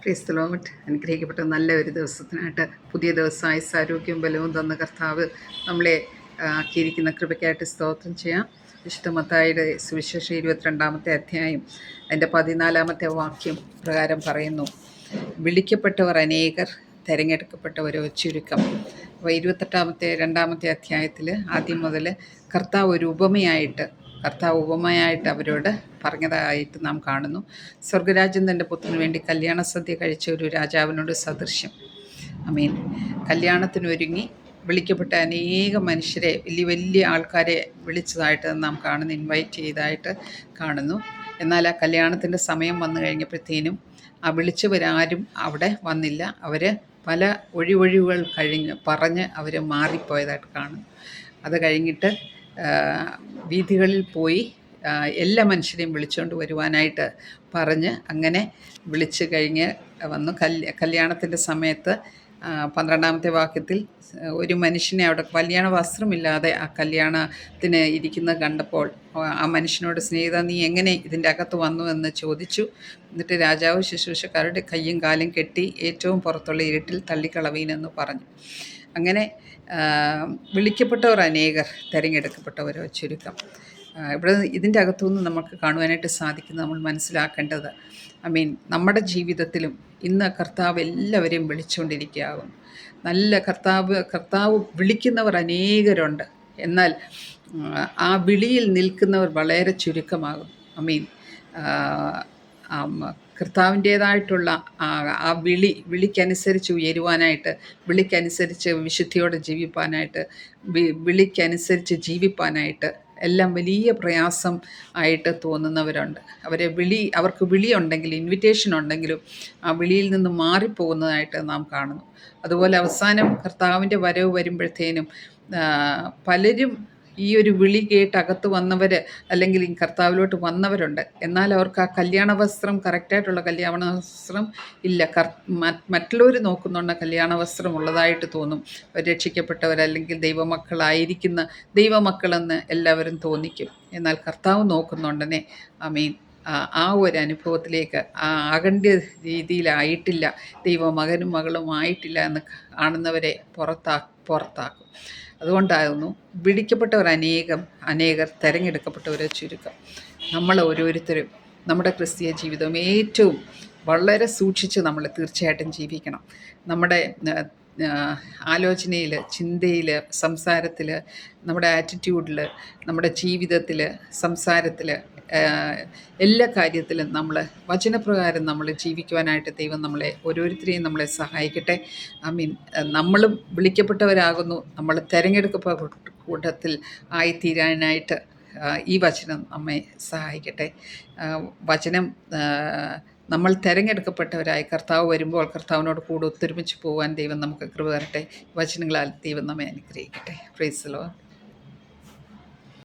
Praise the Lord. അനുഗ്രഹിക്കപ്പെട്ട നല്ല ഒരു ദിവസത്തിനായിട്ട് പുതിയ ദിവസം ആയുസ്സും ആരോഗ്യവും ബലവും തന്ന കർത്താവ് നമ്മളെ ആക്കിയിരിക്കുന്ന കൃപയ്ക്കായിട്ട് സ്തോത്രം ചെയ്യാം. വിശുദ്ധ മത്തായിയുടെ സുവിശേഷം 22-ാമത്തെ അധ്യായം അതിൻ്റെ 14-ാമത്തെ വാക്യം പ്രകാരം പറയുന്നു, വിളിക്കപ്പെട്ടവർ അനേകർ, തിരഞ്ഞെടുക്കപ്പെട്ടവരോ ചുരുക്കം. അപ്പോൾ 28-ാമത്തെ 2-ാമത്തെ അധ്യായത്തിൽ ആദ്യം മുതൽ കർത്താവ് ഉപമയായിട്ട് അവരോട് പറഞ്ഞതായിട്ട് നാം കാണുന്നു. സ്വർഗരാജ്യം തൻ്റെ പുത്രന് വേണ്ടി കല്യാണ സദ്യ കഴിച്ച ഒരു രാജാവിനോട് സദൃശ്യം. കല്യാണത്തിനൊരുങ്ങി വിളിക്കപ്പെട്ട അനേക മനുഷ്യരെ, വലിയ വലിയ ആൾക്കാരെ വിളിച്ചതായിട്ട് നാം കാണുന്നു, ഇൻവൈറ്റ് ചെയ്തതായിട്ട് കാണുന്നു. എന്നാൽ ആ കല്യാണത്തിൻ്റെ സമയം വന്നു കഴിഞ്ഞപ്പോഴത്തേനും ആ വിളിച്ചവരാരും അവിടെ വന്നില്ല. അവർ പല ഒഴിവൊഴിവുകൾ പറഞ്ഞ് അവർ മാറിപ്പോയതായിട്ട് കാണുന്നു. അത് കഴിഞ്ഞിട്ട് വീഥികളിൽ പോയി എല്ലാ മനുഷ്യരെയും വിളിച്ചുകൊണ്ട് വരുവാനായിട്ട് പറഞ്ഞ് അങ്ങനെ വിളിച്ച് കഴിഞ്ഞ് വന്നു. കല്യാണത്തിൻ്റെ സമയത്ത് 12-ാമത്തെ വാക്യത്തിൽ ഒരു മനുഷ്യനെ അവിടെ കല്യാണ വസ്ത്രമില്ലാതെ ആ കല്യാണത്തിന് ഇരിക്കുന്നത് കണ്ടപ്പോൾ ആ മനുഷ്യനോട്, സ്നേഹിത, നീ എങ്ങനെ ഇതിൻ്റെ അകത്ത് വന്നു എന്ന് ചോദിച്ചു. എന്നിട്ട് രാജാവ് ശുശ്രൂഷക്കാരുടെ കയ്യും കാലും കെട്ടി ഏറ്റവും പുറത്തുള്ള ഇരുട്ടിൽ തള്ളിക്കളവീനെന്ന് പറഞ്ഞു. അങ്ങനെ വിളിക്കപ്പെട്ടവർ അനേകർ, തിരഞ്ഞെടുക്കപ്പെട്ടവരോ ചുരുക്കം. ഇവിടെ ഇതിൻ്റെ അകത്തുനിന്ന് നമുക്ക് കാണുവാനായിട്ട് സാധിക്കുന്നത്, നമ്മൾ മനസ്സിലാക്കേണ്ടത്, നമ്മുടെ ജീവിതത്തിലും ഇന്ന് കർത്താവ് എല്ലാവരെയും വിളിച്ചുകൊണ്ടിരിക്കുകയാകും. നല്ല കർത്താവ് വിളിക്കുന്നവർ അനേകരുണ്ട്. എന്നാൽ ആ വിളിയിൽ നിൽക്കുന്നവർ വളരെ ചുരുക്കമാകും. കർത്താവിൻ്റേതായിട്ടുള്ള ആ വിളിക്കനുസരിച്ച് ഉയരുവാനായിട്ട്, വിളിക്കനുസരിച്ച് വിശുദ്ധിയോടെ ജീവിപ്പാനായിട്ട്, വിളിക്കനുസരിച്ച് ജീവിപ്പാനായിട്ട് എല്ലാം വലിയ പ്രയാസം ആയിട്ട് തോന്നുന്നവരുണ്ട്. അവർക്ക് വിളിയുണ്ടെങ്കിൽ, ഇൻവിറ്റേഷൻ ഉണ്ടെങ്കിലും ആ വിളിയിൽ നിന്ന് മാറിപ്പോകുന്നതായിട്ട് നാം കാണുന്നു. അതുപോലെ അവസാനം കർത്താവിൻ്റെ വരവ് വരുമ്പോഴത്തേനും പലരും ഈ ഒരു വിളി കേട്ട് അകത്ത് വന്നവർ, അല്ലെങ്കിൽ ഈ കർത്താവിലോട്ട് വന്നവരുണ്ട്. എന്നാൽ അവർക്ക് ആ കല്യാണ വസ്ത്രം, കറക്റ്റായിട്ടുള്ള കല്യാണ വസ്ത്രം ഇല്ല. മറ്റുള്ളവർ നോക്കുന്നുണ്ട് കല്യാണ വസ്ത്രം ഉള്ളതായിട്ട് തോന്നും. രക്ഷിക്കപ്പെട്ടവരല്ലെങ്കിൽ ദൈവമക്കളെന്ന് എല്ലാവരും തോന്നിക്കും. എന്നാൽ കർത്താവ് നോക്കുന്നുണ്ടെന്നെ ആ ഒരു അനുഭവത്തിലേക്ക് ആകേണ്ട രീതിയിലായിട്ടില്ല, ദൈവമകനും മകളും ആയിട്ടില്ല എന്ന് കാണുന്നവരെ പുറത്താക്കും. അതുകൊണ്ടാകുന്നു വിളിക്കപ്പെട്ടവർ അനേകർ, തിരഞ്ഞെടുക്കപ്പെട്ടവരെ ചുരുക്കം. നമ്മൾ ഓരോരുത്തരും നമ്മുടെ ക്രിസ്തീയ ജീവിതം ഏറ്റവും വളരെ സൂക്ഷിച്ച് നമ്മൾ തീർച്ചയായിട്ടും ജീവിക്കണം. നമ്മുടെ ആലോചനയിൽ, ചിന്തയിൽ, സംസാരത്തിൽ, നമ്മുടെ ആറ്റിറ്റ്യൂഡിൽ, നമ്മുടെ ജീവിതത്തിൽ, സംസാരത്തിൽ, എല്ലാ കാര്യത്തിലും നമ്മൾ വചനപ്രകാരം നമ്മൾ ജീവിക്കുവാനായിട്ട് ദൈവം ഓരോരുത്തരെയും നമ്മളെ സഹായിക്കട്ടെ. നമ്മളും വിളിക്കപ്പെട്ടവരാകുന്നു. നമ്മൾ തിരഞ്ഞെടുക്കപ്പെട്ട കൂട്ടത്തിൽ ആയിത്തീരാനായിട്ട് ഈ വചനം നമ്മെ സഹായിക്കട്ടെ. വചനം നമ്മൾ തിരഞ്ഞെടുക്കപ്പെട്ടവരായി കർത്താവ് വരുമ്പോൾ കർത്താവിനോട് കൂടെ ഒത്തൊരുമിച്ച് പോകാൻ ദൈവം നമുക്ക് കൃപ തരട്ടെ. വചനങ്ങളാൽ ദൈവം നമ്മെ അനുഗ്രഹിക്കട്ടെ. Praise the Lord.